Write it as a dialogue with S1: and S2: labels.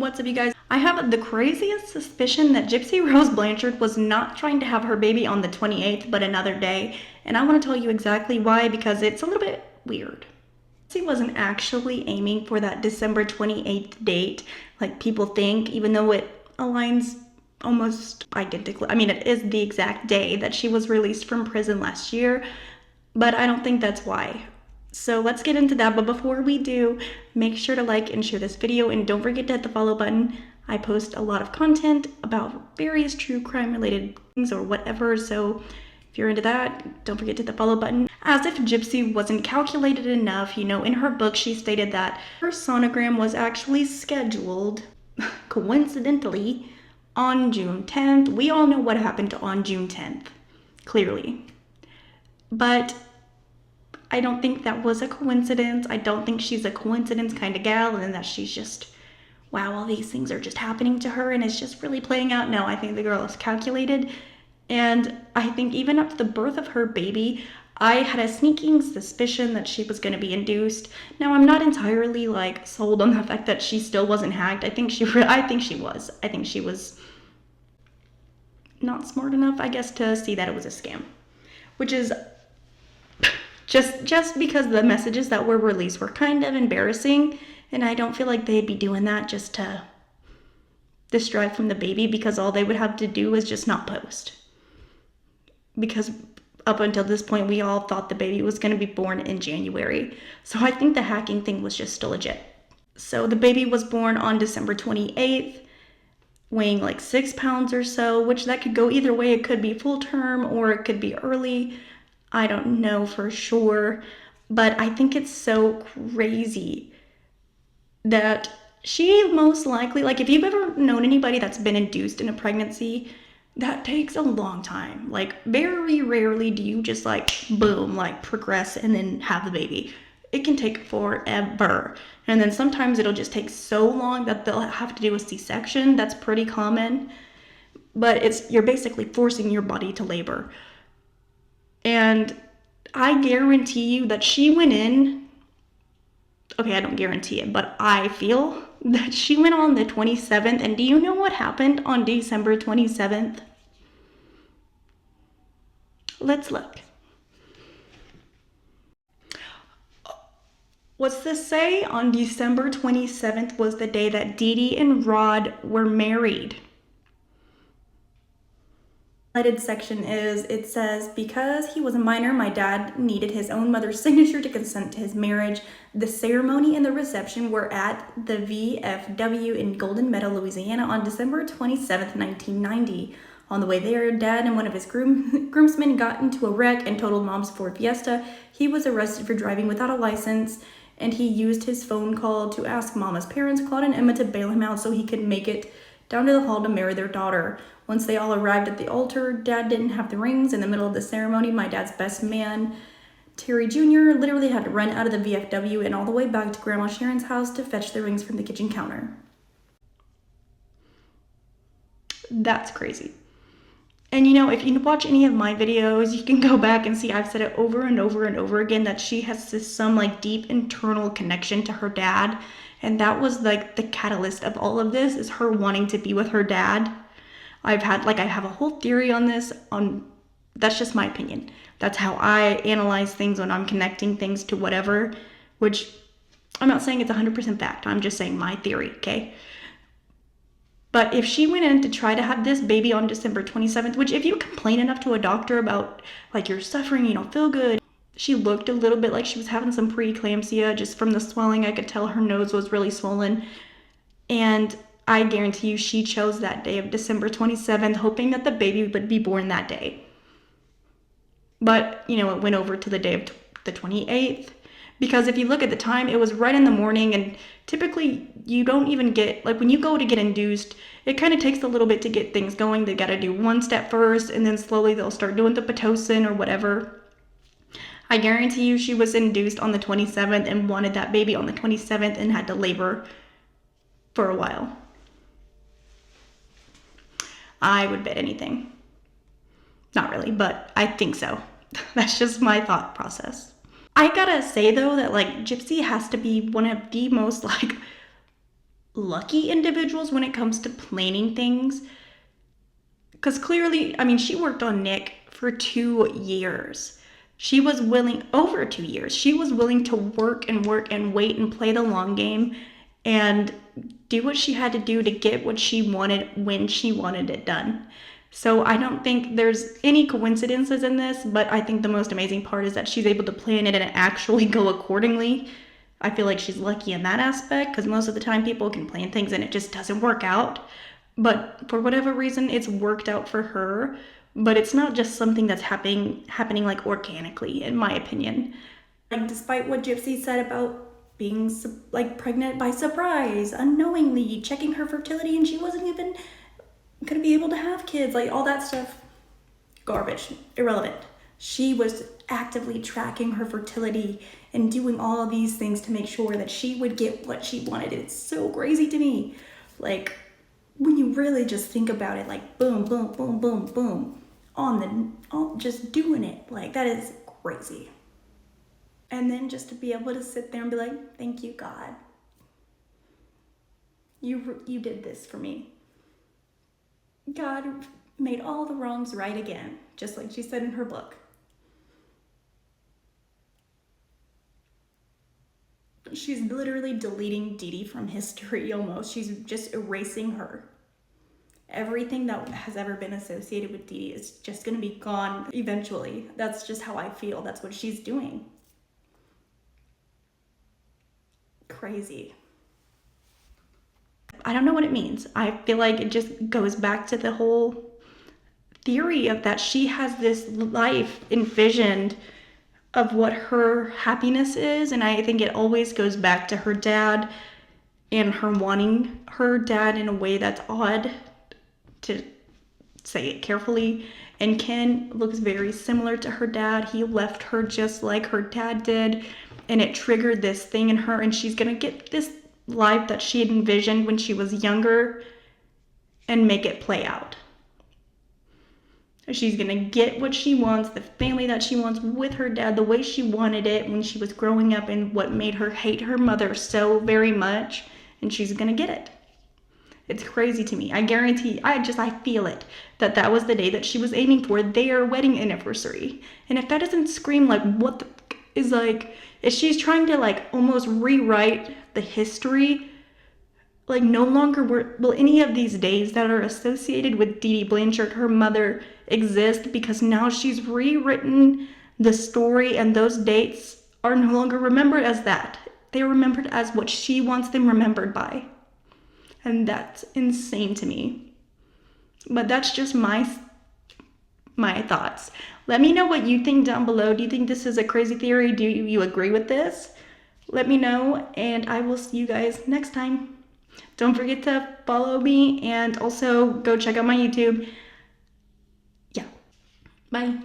S1: What's up, you guys? I have the craziest suspicion that Gypsy Rose Blanchard was not trying to have her baby on the 28th, but another day. And I want to tell you exactly why, because it's a little bit weird. She wasn't actually aiming for that December 28th date, like people think, even though it aligns almost identically. I mean, it is the exact day that she was released from prison last year, but I don't think that's why. So let's get into that, but before we do, make sure to like and share this video, and don't forget to hit the follow button. I post a lot of content about various true crime related things or whatever, so if you're into that, don't forget to hit the follow button. As if Gypsy wasn't calculated enough, in her book she stated that her sonogram was actually scheduled, coincidentally, on June 10th. We all know what happened on June 10th, clearly. But I don't think that was a coincidence. I don't think she's a coincidence kind of gal and that she's just, wow, all these things are just happening to her and it's just really playing out. No, I think the girl is calculated. And I think even up to the birth of her baby, I had a sneaking suspicion that she was going to be induced. Now, I'm not entirely sold on the fact that she still wasn't hacked. I think she was. I think she was not smart enough, I guess, to see that it was a scam, which is just because the messages that were released were kind of embarrassing, and I don't feel like they'd be doing that just to distract from the baby, because all they would have to do is just not post. Because up until this point, we all thought the baby was going to be born in January. So I think the hacking thing was just still legit. So the baby was born on December 28th, weighing 6 pounds or so, which that could go either way. It could be full term or it could be early. I don't know for sure, but I think it's so crazy that she most likely, if you've ever known anybody that's been induced in a pregnancy, that takes a long time. Very rarely do you just boom, progress and then have the baby. It can take forever. And then sometimes it'll just take so long that they'll have to do a C-section. That's pretty common, but you're basically forcing your body to labor. And I guarantee you that she went in, okay, I don't guarantee it, but I feel that she went on the 27th. And do you know what happened on December 27th? Let's look. What's this say? On December 27th was the day that Dede and Rod were married. Section it says, because he was a minor, my dad needed his own mother's signature to consent to his marriage. The ceremony and the reception were at the VFW in Golden Meadow, Louisiana on December 27th, 1990. On the way there, Dad and one of his groomsmen got into a wreck and totaled Mom's Ford Fiesta. He was arrested for driving without a license, and he used his phone call to ask Mama's parents, Claude and Emma, to bail him out so he could make it down to the hall to marry their daughter. Once they all arrived at the altar, Dad didn't have the rings. In the middle of the ceremony, my dad's best man, Terry Jr., literally had to run out of the VFW and all the way back to Grandma Sharon's house to fetch the rings from the kitchen counter. That's crazy. And if you watch any of my videos, you can go back and see I've said it over and over and over again that she has some deep internal connection to her dad. And that was the catalyst of all of this, is her wanting to be with her dad. I have a whole theory on this, that's just my opinion. That's how I analyze things when I'm connecting things to whatever, which I'm not saying it's 100% fact. I'm just saying my theory, okay? But if she went in to try to have this baby on December 27th, which if you complain enough to a doctor about you're suffering, you don't feel good. She looked a little bit like she was having some preeclampsia. Just from the swelling, I could tell her nose was really swollen. And I guarantee you she chose that day of December 27th, hoping that the baby would be born that day. But, it went over to the day of the 28th. Because if you look at the time, it was right in the morning, and typically you don't even get, when you go to get induced, it kind of takes a little bit to get things going. They got to do one step first, and then slowly they'll start doing the Pitocin or whatever. I guarantee you she was induced on the 27th and wanted that baby on the 27th and had to labor for a while. I would bet anything. Not really, but I think so. That's just my thought process. I gotta say though that Gypsy has to be one of the most lucky individuals when it comes to planning things. Because clearly, I mean, she worked on Nick for 2 years. She was willing, over 2 years, she was willing to work and work and wait and play the long game and do what she had to do to get what she wanted when she wanted it done. So I don't think there's any coincidences in this, but I think the most amazing part is that she's able to plan it and actually go accordingly. I feel like she's lucky in that aspect because most of the time people can plan things and it just doesn't work out. But for whatever reason, it's worked out for her. But it's not just something that's happening like organically, in my opinion. Like, despite what Gypsy said about being like pregnant by surprise, unknowingly checking her fertility, and she wasn't even gonna be able to have kids, like all that stuff, garbage, irrelevant. She was actively tracking her fertility and doing all of these things to make sure that she would get what she wanted. It's so crazy to me. Like, when you really just think about it, like boom, boom, boom, boom, boom, just doing it, like that is crazy. And then just to be able to sit there and be like, thank you, God. You did this for me. God made all the wrongs right again, just like she said in her book. She's literally deleting Dede from history almost. She's just erasing her. Everything that has ever been associated with Dede is just going to be gone eventually. That's just how I feel. That's what she's doing. Crazy. I don't know what it means. I feel like it just goes back to the whole theory of that she has this life envisioned of what her happiness is, and I think it always goes back to her dad and her wanting her dad in a way that's odd, to say it carefully. And Ken looks very similar to her dad. He left her just like her dad did, and it triggered this thing in her, and she's gonna get this life that she had envisioned when she was younger and make it play out. She's gonna get what she wants, the family that she wants with her dad, the way she wanted it when she was growing up, and what made her hate her mother so very much, and she's gonna get it. It's crazy to me. I guarantee, I feel it, that was the day that she was aiming for, their wedding anniversary. And if that doesn't scream like, what the is like, if she's trying to like almost rewrite the history, like no longer will any of these days that are associated with Dede Blanchard, her mother, exist, because now she's rewritten the story, and those dates are no longer remembered as that. They're remembered as what she wants them remembered by. And that's insane to me. But that's just my thoughts. Let me know what you think down below. Do you think this is a crazy theory? Do you agree with this? Let me know, and I will see you guys next time. Don't forget to follow me, and also go check out my YouTube. Yeah. Bye.